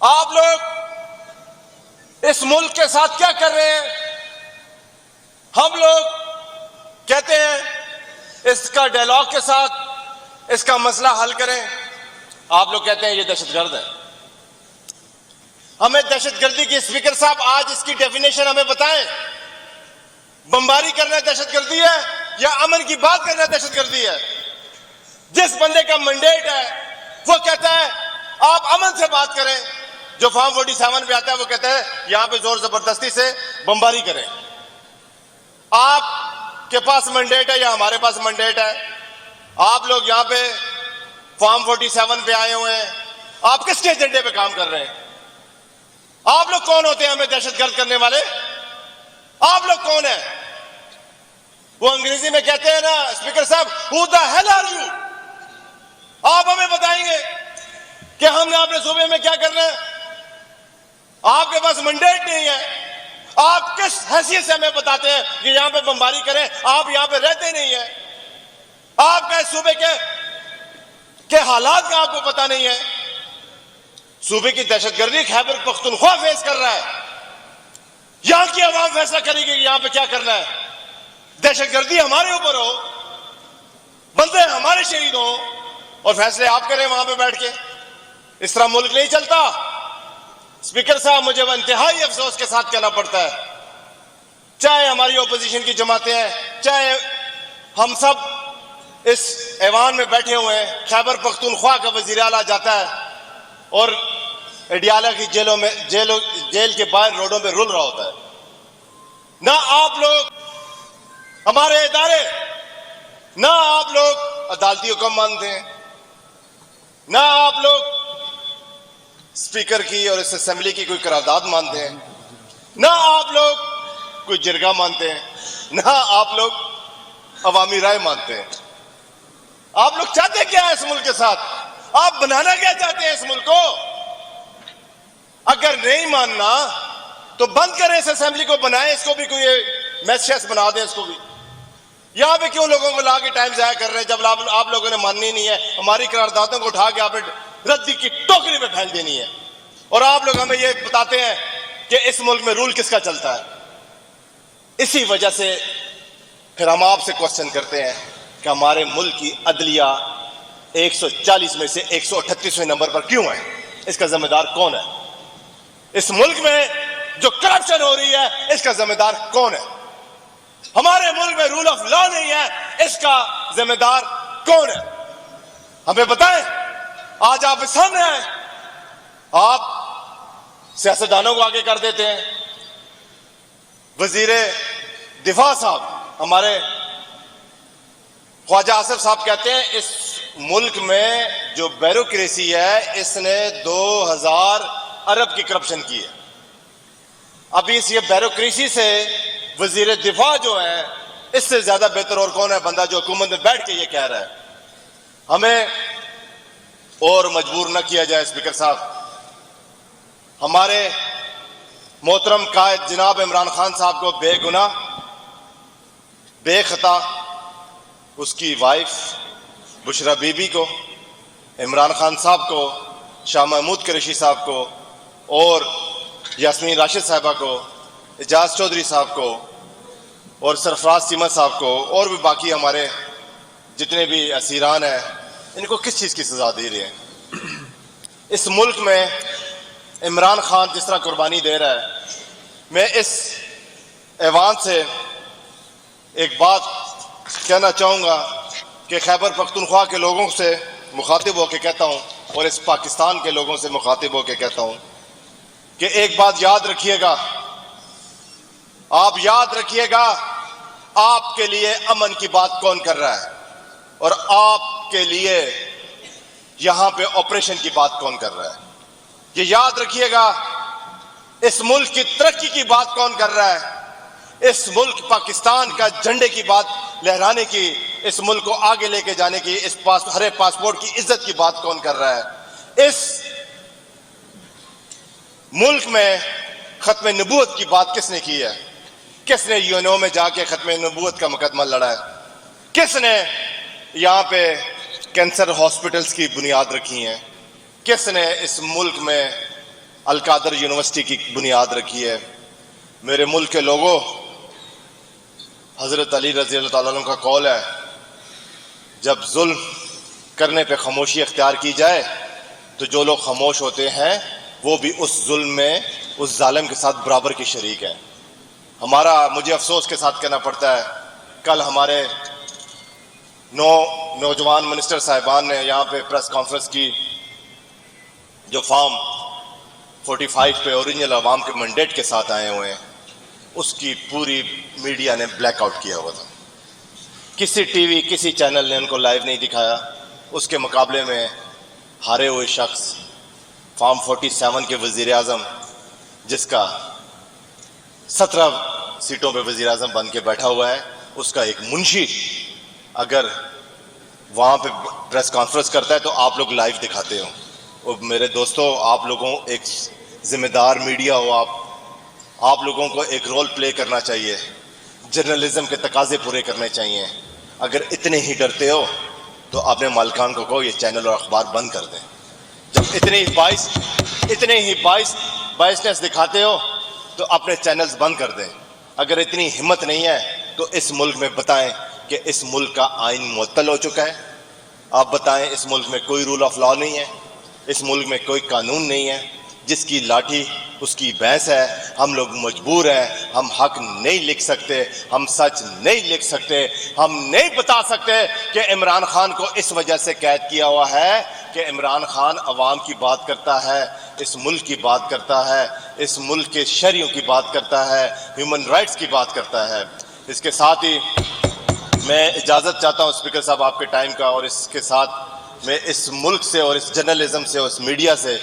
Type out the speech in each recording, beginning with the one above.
آپ لوگ اس ملک کے ساتھ کیا کر رہے ہیں؟ ہم لوگ کہتے ہیں اس کا ڈائلاگ کے ساتھ اس کا مسئلہ حل کریں، آپ لوگ کہتے ہیں یہ دہشت گرد ہے۔ ہمیں دہشت گردی کی اسپیکر صاحب آج اس کی ڈیفینیشن ہمیں بتائیں، بمباری کرنا دہشت گردی ہے یا امن کی بات کرنا دہشت گردی ہے؟ جس بندے کا منڈیٹ ہے وہ کہتا ہے آپ امن سے بات کریں، جو فارم 47 پہ آتا ہے وہ کہتا ہے یہاں پہ زور زبردستی سے بمباری کریں۔ آپ کے پاس منڈیٹ ہے یا ہمارے پاس منڈیٹ ہے؟ آپ لوگ یہاں پہ فارم 47 پہ آئے ہوئے ہیں، آپ کس کے ایجنڈے پہ کام کر رہے ہیں؟ آپ لوگ کون ہوتے ہیں ہمیں دہشت گرد کرنے والے؟ آپ لوگ کون ہیں؟ وہ انگریزی میں کہتے ہیں نا اسپیکر صاحب who the hell are you؟ آپ ہمیں بتائیں گے کہ ہم نے اپنے صوبے میں کیا کرنا ہے؟ آپ کے پاس منڈیٹ نہیں ہے، آپ کس حیثیت سے ہمیں بتاتے ہیں کہ یہاں پہ بمباری کریں؟ آپ یہاں پہ رہتے نہیں ہیں، آپ کا صوبے کے حالات کا آپ کو پتہ نہیں ہے۔ صوبے کی دہشت گردی خیبر پختونخوا فیس کر رہا ہے، یہاں کی عوام فیصلہ کرے گی کہ یہاں پہ کیا کرنا ہے۔ دہشت گردی ہمارے اوپر ہو، بندے ہمارے شہید ہوں اور فیصلے آپ کریں وہاں پہ بیٹھ کے، اس طرح ملک نہیں چلتا۔ اسپیکر صاحب مجھے انتہائی افسوس کے ساتھ کہنا پڑتا ہے، چاہے ہماری اپوزیشن کی جماعتیں ہیں، چاہے ہم سب اس ایوان میں بیٹھے ہوئے ہیں، خیبر پختونخوا کا وزیر اعلیٰ جاتا ہے اور اڈیالہ کی جیل کے باہر روڈوں پہ رول رہا ہوتا ہے۔ نہ آپ لوگ ہمارے ادارے، نہ آپ لوگ عدالتی حکم مانتے ہیں، نہ آپ لوگ اسپیکر کی اور اس اسمبلی کی کوئی قرارداد مانتے ہیں، نہ آپ لوگ کوئی جرگہ مانتے ہیں، نہ آپ لوگ عوامی رائے مانتے ہیں۔ آپ لوگ چاہتے کیا ہے اس ملک کے ساتھ؟ آپ بنانا کیا چاہتے ہیں اس ملک کو؟ اگر نہیں ماننا تو بند کریں اس اسمبلی کو، بنائیں اس کو بھی کوئی میس بنا دیں اس کو بھی۔ یہاں پہ کیوں لوگوں کو لا کے ٹائم ضائع کر رہے ہیں جب آپ لوگوں نے ماننی نہیں ہے؟ ہماری قراردادوں کو اٹھا کے آپ نے ردی کی ٹوکری میں پھینک دینی ہے، اور آپ لوگ ہمیں یہ بتاتے ہیں کہ اس ملک میں رول کس کا چلتا ہے۔ اسی وجہ سے پھر ہم آپ سے کوسچن کرتے ہیں کہ ہمارے ملک کی عدلیہ 140 میں سے 138ویں نمبر پر کیوں ہے؟ اس کا ذمہ دار کون ہے؟ اس ملک میں جو کرپشن ہو رہی ہے اس کا ذمہ دار کون ہے؟ ہمارے ملک میں رول آف لا نہیں ہے، اس کا ذمہ دار کون ہے؟ ہمیں بتائیں۔ آج آپ اس سامنے آئے، آپ سیاستدانوں کو آگے کر دیتے ہیں۔ وزیر دفاع صاحب ہمارے خواجہ آصف صاحب کہتے ہیں اس ملک میں جو بیوروکریسی ہے اس نے 2000 ارب کی کرپشن کی ہے۔ ابھی اس یہ بیوروکریسی سے وزیر دفاع جو ہے اس سے زیادہ بہتر اور کون ہے بندہ جو حکومت میں بیٹھ کے یہ کہہ رہا ہے؟ ہمیں اور مجبور نہ کیا جائے اسپیکر صاحب۔ ہمارے محترم قائد جناب عمران خان صاحب کو بے گناہ بے خطا اس کی وائف بشرا بی بی کو، عمران خان صاحب کو، شاہ محمود قریشی صاحب کو اور یاسمین راشد صاحبہ کو، اعجاز چودھری صاحب کو اور سرفراز سیمت صاحب کو اور بھی باقی ہمارے جتنے بھی اسیران ہیں، ان کو کس چیز کی سزا دے رہے ہیں؟ اس ملک میں عمران خان جس طرح قربانی دے رہا ہے، میں اس ایوان سے ایک بات کہنا چاہوں گا کہ خیبر پختونخوا کے لوگوں سے مخاطب ہو کے کہتا ہوں اور اس پاکستان کے لوگوں سے مخاطب ہو کے کہتا ہوں کہ ایک بات یاد رکھیے گا، آپ یاد رکھیے گا آپ کے لیے امن کی بات کون کر رہا ہے اور آپ کے لیے یہاں پہ آپریشن کی بات کون کر رہا ہے۔ یہ یاد رکھیے گا اس ملک کی ترقی کی بات کون کر رہا ہے، اس ملک پاکستان کا جھنڈے کی بات لہرانے کی، اس ملک کو آگے لے کے جانے کی، اس ہرے پاسپورٹ کی عزت کی بات کون کر رہا ہے۔ اس ملک میں ختم نبوت کی بات کس نے کی ہے؟ کس نے یونو میں جا کے ختم نبوت کا مقدمہ لڑا ہے؟ کس نے یہاں پہ کینسر ہاسپٹلز کی بنیاد رکھی ہیں؟ کس نے اس ملک میں القادر یونیورسٹی کی بنیاد رکھی ہے. میرے ملک کے لوگوں، حضرت علی رضی اللہ تعالیٰ عنہ کا قول ہے، جب ظلم کرنے پہ خاموشی اختیار کی جائے تو جو لوگ خاموش ہوتے ہیں وہ بھی اس ظلم میں اس ظالم کے ساتھ برابر کی شریک ہے. مجھے افسوس کے ساتھ کہنا پڑتا ہے، کل ہمارے 9 نوجوان منسٹر صاحبان نے یہاں پہ پریس کانفرنس کی، جو فارم 45 پہ اوریجنل عوام کے منڈیٹ کے ساتھ آئے ہوئے ہیں، اس کی پوری میڈیا نے بلیک آؤٹ کیا ہوا تھا. کسی ٹی وی کسی چینل نے ان کو لائیو نہیں دکھایا. اس کے مقابلے میں ہارے ہوئے شخص فارم 47 کے وزیر اعظم، جس کا 17 سیٹوں پہ وزیر اعظم بن کے بیٹھا ہوا ہے، اس کا ایک منشی اگر وہاں پہ پریس کانفرنس کرتا ہے تو آپ لوگ لائیو دکھاتے ہو. اور میرے دوستو، آپ لوگوں ایک ذمہ دار میڈیا ہو، آپ لوگوں کو ایک رول پلے کرنا چاہیے، جرنلزم کے تقاضے پورے کرنے چاہیے. اگر اتنے ہی ڈرتے ہو تو اپنے مالکان کو کہو یہ چینل اور اخبار بند کر دیں. جب اتنے ہی بائسنس دکھاتے ہو تو اپنے چینلز بند کر دیں. اگر اتنی ہمت نہیں ہے تو اس ملک میں بتائیں کہ اس ملک کا آئین معطل ہو چکا ہے. آپ بتائیں اس ملک میں کوئی رول آف لا نہیں ہے، اس ملک میں کوئی قانون نہیں ہے. جس کی لاٹھی اس کی بھینس ہے. ہم لوگ مجبور ہیں، ہم حق نہیں لکھ سکتے، ہم سچ نہیں لکھ سکتے، ہم نہیں بتا سکتے کہ عمران خان کو اس وجہ سے قید کیا ہوا ہے کہ عمران خان عوام کی بات کرتا ہے، اس ملک کی بات کرتا ہے، اس ملک کے شہریوں کی بات کرتا ہے، ہیومن رائٹس کی بات کرتا ہے. اس کے ساتھ ہی میں اجازت چاہتا ہوں اسپیکر صاحب آپ کے ٹائم کا، اور اس کے ساتھ میں اس ملک سے اور اس جرنلزم سے اور اس میڈیا سے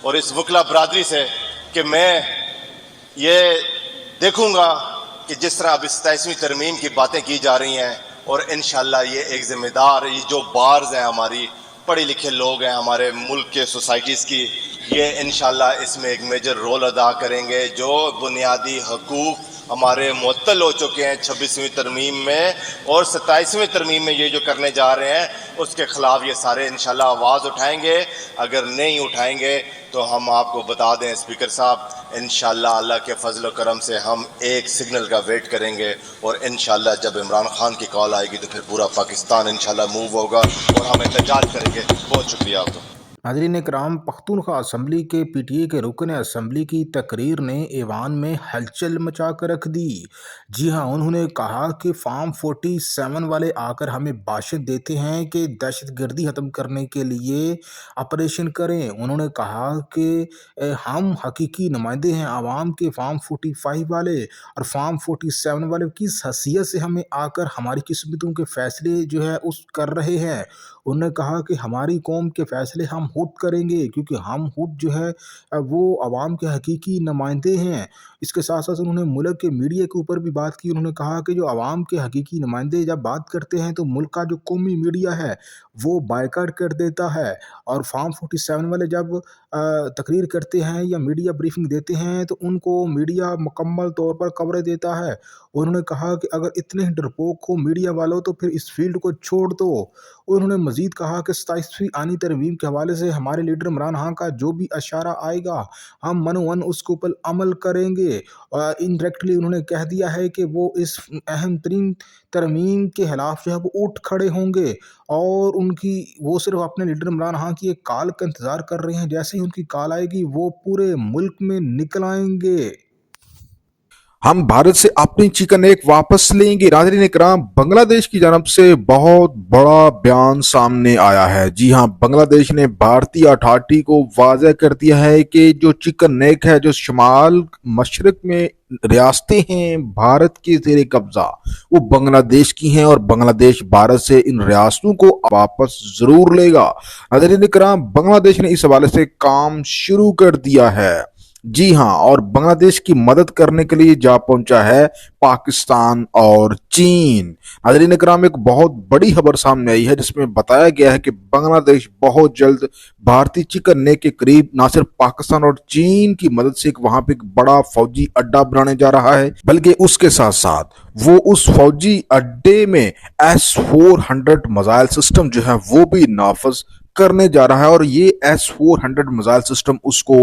اور اس وکلا برادری سے کہ میں یہ دیکھوں گا کہ جس طرح اب 27ویں ترمیم کی باتیں کی جا رہی ہیں، اور انشاءاللہ یہ ایک ذمہ دار، یہ جو بارز ہیں ہماری پڑھے لکھے لوگ ہیں ہمارے ملک کے سوسائٹیز کی، یہ انشاءاللہ اس میں ایک میجر رول ادا کریں گے. جو بنیادی حقوق ہمارے معطل ہو چکے ہیں 26ویں ترمیم میں اور 27ویں ترمیم میں یہ جو کرنے جا رہے ہیں، اس کے خلاف یہ سارے انشاءاللہ آواز اٹھائیں گے. اگر نہیں اٹھائیں گے تو ہم آپ کو بتا دیں اسپیکر صاحب، انشاءاللہ اللہ کے فضل و کرم سے ہم ایک سگنل کا ویٹ کریں گے، اور انشاءاللہ جب عمران خان کی کال آئے گی تو پھر پورا پاکستان انشاءاللہ موو ہوگا اور ہم احتجاج کریں گے. بہت شکریہ آپ کا. ناظرین کرام، پختونخوا اسمبلی کے پی ٹی اے کے رکن اسمبلی کی تقریر نے ایوان میں ہلچل مچا کر رکھ دی. جی ہاں، انہوں نے کہا کہ فارم 47 والے آ کر ہمیں باشد دیتے ہیں کہ دہشت گردی ختم کرنے کے لیے آپریشن کریں. انہوں نے کہا کہ ہم حقیقی نمائندے ہیں عوام کے، فارم 45 والے اور فارم 47 والے کس حیثیت سے ہمیں آ کر ہماری قسمتوں کے فیصلے جو ہے اس کر رہے ہیں. انہوں نے کہا کہ ہماری قوم کے فیصلے ہم خود کریں گے، کیونکہ ہم خود جو ہے وہ عوام کے حقیقی نمائندے ہیں. اس کے ساتھ ساتھ انہوں نے ملک کے میڈیا کے اوپر بھی بات کی. انہوں نے کہا کہ جو عوام کے حقیقی نمائندے جب بات کرتے ہیں تو ملک کا جو قومی میڈیا ہے وہ بائیکاٹ کر دیتا ہے، اور فارم 47 والے جب تقریر کرتے ہیں یا میڈیا بریفنگ دیتے ہیں تو ان کو میڈیا مکمل طور پر کوریج دیتا ہے. انہوں نے کہا کہ اگر اتنے ڈرپوک ہو میڈیا والوں تو پھر اس فیلڈ کو چھوڑ دو. انہوں نے مزید کہا کہ 27ویں آئینی ترمیم کے حوالے سے ہمارے لیڈر عمران خان کا جو بھی اشارہ آئے گا ہم منو اس کے اوپر عمل کریں گے. اور انڈائریکٹلی انہوں نے کہہ دیا ہے کہ وہ اس اہم ترین ترمیم کے خلاف جو ہے وہ اٹھ کھڑے ہوں گے، اور وہ صرف اپنے لیڈر عمران خان کی ایک کال کا انتظار کر رہے ہیں. جیسے ہی ان کی کال آئے گی وہ پورے ملک میں نکل آئیں گے. ہم بھارت سے اپنی چکن ایگ واپس لیں گے. ناظرین کرام، بنگلہ دیش کی جانب سے بہت بڑا بیان سامنے آیا ہے. جی ہاں، بنگلہ دیش نے بھارتی اتھارٹی کو واضح کر دیا ہے کہ جو چکن ایگ ہے، جو شمال مشرق میں ریاستیں ہیں بھارت کے زیر قبضہ، وہ بنگلہ دیش کی ہیں، اور بنگلہ دیش بھارت سے ان ریاستوں کو واپس ضرور لے گا. ناظرین کرام، بنگلہ دیش نے اس حوالے سے کام شروع کر دیا ہے. جی ہاں، اور بنگلہ دیش کی مدد کرنے کے لیے جا پہنچا ہے پاکستان اور چین. ناظرین کرام، ایک بہت بڑی خبر سامنے آئی ہے جس میں بتایا گیا ہے کہ بنگلہ دیش بہت جلد بھارتی چکن ایگ کے قریب نہ صرف پاکستان اور چین کی مدد سے وہاں پہ ایک بڑا فوجی اڈا بنانے جا رہا ہے، بلکہ اس کے ساتھ ساتھ وہ اس فوجی اڈے میں S-400 میزائل سسٹم جو ہے وہ بھی نافذ کرنے جا رہا ہے. اور یہ S-400 میزائل سسٹم اس کو